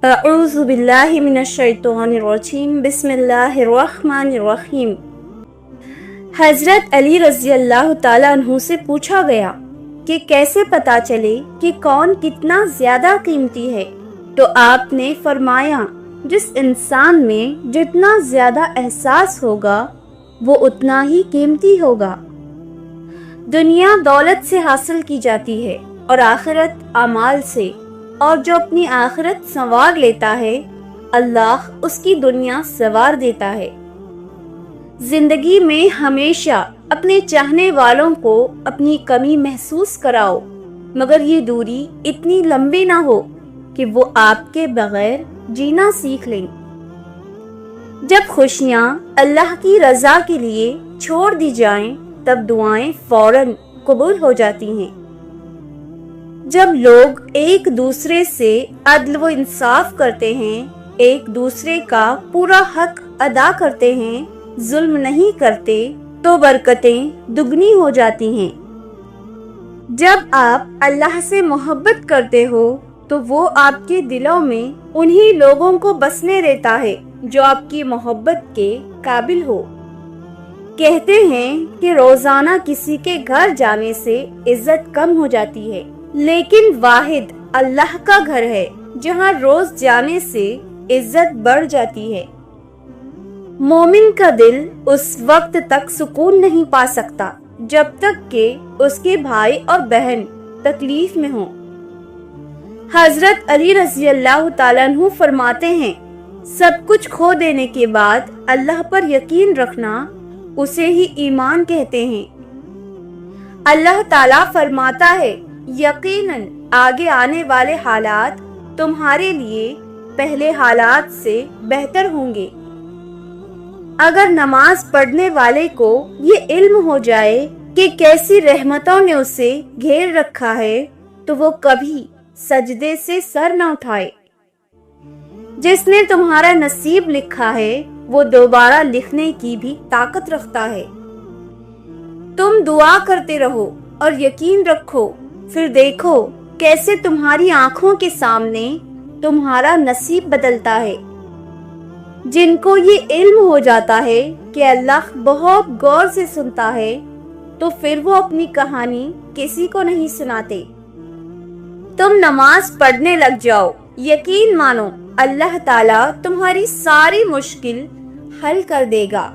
اعوذ باللہ من الشیطان الرجیم بسم اللہ الرحمن الرحیم۔ حضرت علی رضی اللہ تعالیٰ عنہ سے پوچھا گیا کہ کیسے پتا چلے کہ کون کتنا زیادہ قیمتی ہے، تو آپ نے فرمایا جس انسان میں جتنا زیادہ احساس ہوگا وہ اتنا ہی قیمتی ہوگا۔ دنیا دولت سے حاصل کی جاتی ہے اور آخرت اعمال سے، اور جو اپنی آخرت سنوار لیتا ہے اللہ اس کی دنیا سنوار دیتا ہے۔ زندگی میں ہمیشہ اپنے چاہنے والوں کو اپنی کمی محسوس کراؤ، مگر یہ دوری اتنی لمبی نہ ہو کہ وہ آپ کے بغیر جینا سیکھ لیں۔ جب خوشیاں اللہ کی رضا کے لیے چھوڑ دی جائیں تب دعائیں فوراً قبول ہو جاتی ہیں۔ جب لوگ ایک دوسرے سے عدل و انصاف کرتے ہیں، ایک دوسرے کا پورا حق ادا کرتے ہیں، ظلم نہیں کرتے، تو برکتیں دگنی ہو جاتی ہیں۔ جب آپ اللہ سے محبت کرتے ہو تو وہ آپ کے دلوں میں انہی لوگوں کو بسنے دیتا ہے جو آپ کی محبت کے قابل ہو۔ کہتے ہیں کہ روزانہ کسی کے گھر جانے سے عزت کم ہو جاتی ہے، لیکن واحد اللہ کا گھر ہے جہاں روز جانے سے عزت بڑھ جاتی ہے۔ مومن کا دل اس وقت تک سکون نہیں پا سکتا جب تک کہ اس کے بھائی اور بہن تکلیف میں ہوں۔ حضرت علی رضی اللہ تعالیٰ عنہ فرماتے ہیں سب کچھ کھو دینے کے بعد اللہ پر یقین رکھنا اسے ہی ایمان کہتے ہیں۔ اللہ تعالیٰ فرماتا ہے یقیناً آگے آنے والے حالات تمہارے لیے پہلے حالات سے بہتر ہوں گے۔ اگر نماز پڑھنے والے کو یہ علم ہو جائے کہ کیسی رحمتوں نے اسے گھیر رکھا ہے تو وہ کبھی سجدے سے سر نہ اٹھائے۔ جس نے تمہارا نصیب لکھا ہے وہ دوبارہ لکھنے کی بھی طاقت رکھتا ہے۔ تم دعا کرتے رہو اور یقین رکھو، پھر دیکھو کیسے تمہاری آنکھوں کے سامنے تمہارا نصیب بدلتا ہے۔ جن کو یہ علم ہو جاتا ہے کہ اللہ بہت غور سے سنتا ہے تو پھر وہ اپنی کہانی کسی کو نہیں سناتے۔ تم نماز پڑھنے لگ جاؤ، یقین مانو اللہ تعالیٰ تمہاری ساری مشکل حل کر دے گا۔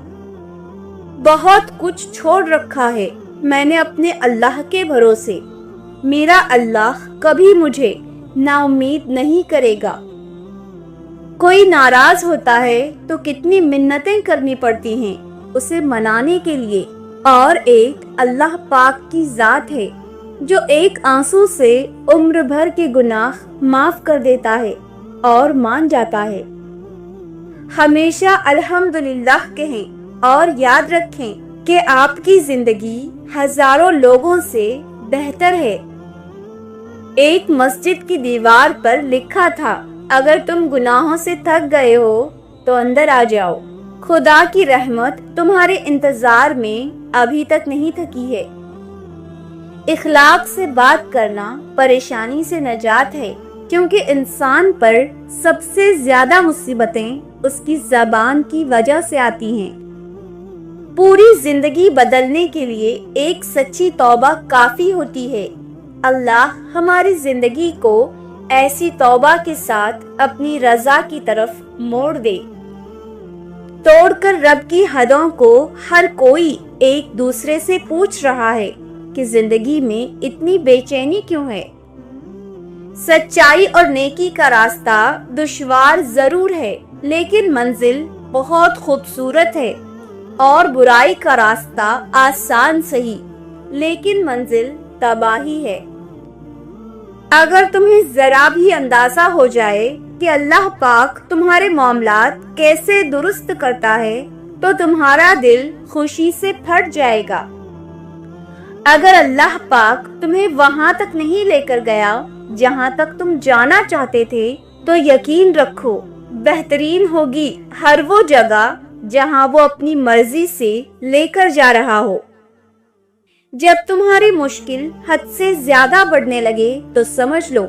بہت کچھ چھوڑ رکھا ہے میں نے اپنے اللہ کے بھروسے، میرا اللہ کبھی مجھے نا امید نہیں کرے گا۔ کوئی ناراض ہوتا ہے تو کتنی منتیں کرنی پڑتی ہیں اسے منانے کے لیے، اور ایک اللہ پاک کی ذات ہے جو ایک آنسو سے عمر بھر کے گناہ معاف کر دیتا ہے اور مان جاتا ہے۔ ہمیشہ الحمدللہ کہیں اور یاد رکھیں کہ آپ کی زندگی ہزاروں لوگوں سے بہتر ہے۔ ایک مسجد کی دیوار پر لکھا تھا اگر تم گناہوں سے تھک گئے ہو تو اندر آ جاؤ، خدا کی رحمت تمہارے انتظار میں ابھی تک نہیں تھکی ہے۔ اخلاق سے بات کرنا پریشانی سے نجات ہے، کیونکہ انسان پر سب سے زیادہ مصیبتیں اس کی زبان کی وجہ سے آتی ہیں۔ پوری زندگی بدلنے کے لیے ایک سچی توبہ کافی ہوتی ہے۔ اللہ ہماری زندگی کو ایسی توبہ کے ساتھ اپنی رضا کی طرف موڑ دے۔ توڑ کر رب کی حدوں کو ہر کوئی ایک دوسرے سے پوچھ رہا ہے کہ زندگی میں اتنی بے چینی کیوں ہے؟ سچائی اور نیکی کا راستہ دشوار ضرور ہے لیکن منزل بہت خوبصورت ہے، اور برائی کا راستہ آسان سہی لیکن منزل تباہی ہے۔ اگر تمہیں ذرا بھی اندازہ ہو جائے کہ اللہ پاک تمہارے معاملات کیسے درست کرتا ہے تو تمہارا دل خوشی سے پھٹ جائے گا۔ اگر اللہ پاک تمہیں وہاں تک نہیں لے کر گیا جہاں تک تم جانا چاہتے تھے تو یقین رکھو بہترین ہوگی ہر وہ جگہ جہاں وہ اپنی مرضی سے لے کر جا رہا ہو۔ جب تمہاری مشکل حد سے زیادہ بڑھنے لگے تو سمجھ لو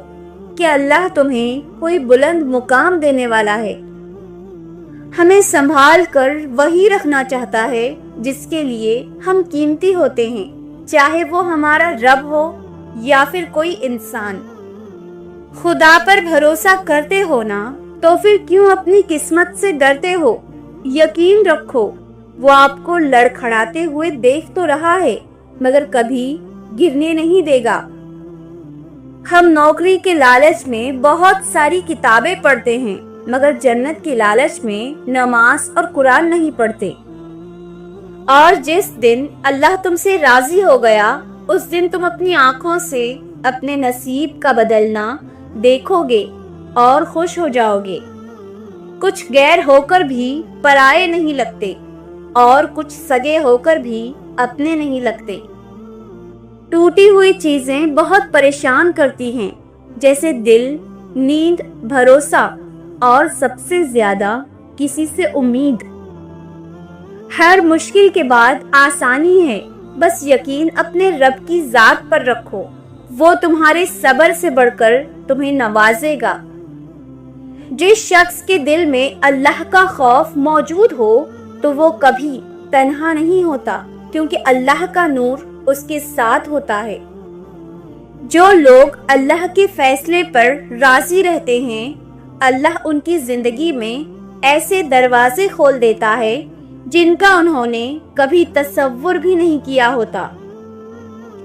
کہ اللہ تمہیں کوئی بلند مقام دینے والا ہے۔ ہمیں سنبھال کر وہی رکھنا چاہتا ہے جس کے لیے ہم قیمتی ہوتے ہیں، چاہے وہ ہمارا رب ہو یا پھر کوئی انسان۔ خدا پر بھروسہ کرتے ہو نا، تو پھر کیوں اپنی قسمت سے ڈرتے ہو؟ یقین رکھو وہ آپ کو لڑکھڑاتے ہوئے دیکھ تو رہا ہے مگر کبھی گرنے نہیں دے گا۔ ہم نوکری کے لالچ میں بہت ساری کتابیں پڑھتے ہیں مگر جنت کے لالچ میں نماز اور قرآن نہیں پڑھتے۔ اور جس دن اللہ تم سے راضی ہو گیا اس دن تم اپنی آنکھوں سے اپنے نصیب کا بدلنا دیکھو گے اور خوش ہو جاؤ گے۔ کچھ غیر ہو کر بھی پرائے نہیں لگتے اور کچھ سگے ہو کر بھی اپنے نہیں لگتے۔ ٹوٹی ہوئی چیزیں بہت پریشان کرتی ہیں، جیسے دل، نیند، بھروسہ اور سب سے زیادہ کسی سے امید۔ ہر مشکل کے بعد آسانی ہے، بس یقین اپنے رب کی ذات پر رکھو، وہ تمہارے صبر سے بڑھ کر تمہیں نوازے گا۔ جس شخص کے دل میں اللہ کا خوف موجود ہو تو وہ کبھی تنہا نہیں ہوتا، کیونکہ اللہ کا نور اس کے ساتھ ہوتا ہے۔ جو لوگ اللہ کے فیصلے پر راضی رہتے ہیں، اللہ ان کی زندگی میں ایسے دروازے کھول دیتا ہے جن کا انہوں نے کبھی تصور بھی نہیں کیا ہوتا۔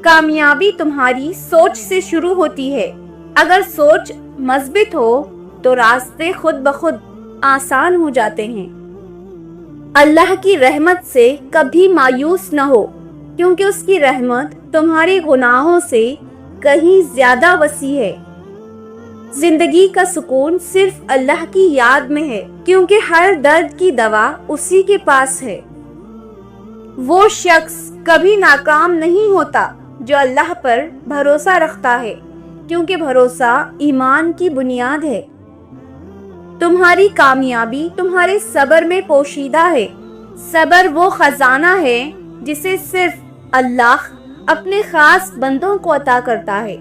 کامیابی تمہاری سوچ سے شروع ہوتی ہے۔ اگر سوچ مثبت ہو تو راستے خود بخود آسان ہو جاتے ہیں۔ اللہ کی رحمت سے کبھی مایوس نہ ہو، کیونکہ اس کی رحمت تمہارے گناہوں سے کہیں زیادہ وسیع ہے۔ زندگی کا سکون صرف اللہ کی یاد میں ہے، کیونکہ ہر درد کی دوا اسی کے پاس ہے۔ وہ شخص کبھی ناکام نہیں ہوتا جو اللہ پر بھروسہ رکھتا ہے، کیونکہ بھروسہ ایمان کی بنیاد ہے۔ تمہاری کامیابی تمہارے صبر میں پوشیدہ ہے۔ صبر وہ خزانہ ہے جسے صرف اللہ اپنے خاص بندوں کو عطا کرتا ہے۔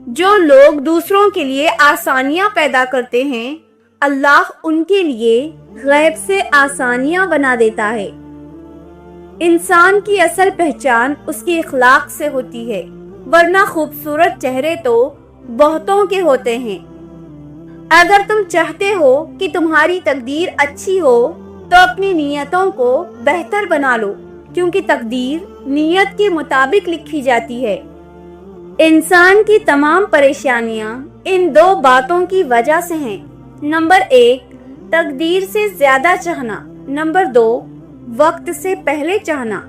جو لوگ دوسروں کے لیے آسانیاں پیدا کرتے ہیں، اللہ ان کے لیے غیب سے آسانیاں بنا دیتا ہے۔ انسان کی اصل پہچان اس کے اخلاق سے ہوتی ہے، ورنہ خوبصورت چہرے تو بہتوں کے ہوتے ہیں۔ اگر تم چاہتے ہو کہ تمہاری تقدیر اچھی ہو تو اپنی نیتوں کو بہتر بنا لو، کیونکہ تقدیر نیت کے مطابق لکھی جاتی ہے۔ انسان کی تمام پریشانیاں ان دو باتوں کی وجہ سے ہیں۔ نمبر 1، تقدیر سے زیادہ چاہنا۔ نمبر 2، وقت سے پہلے چاہنا۔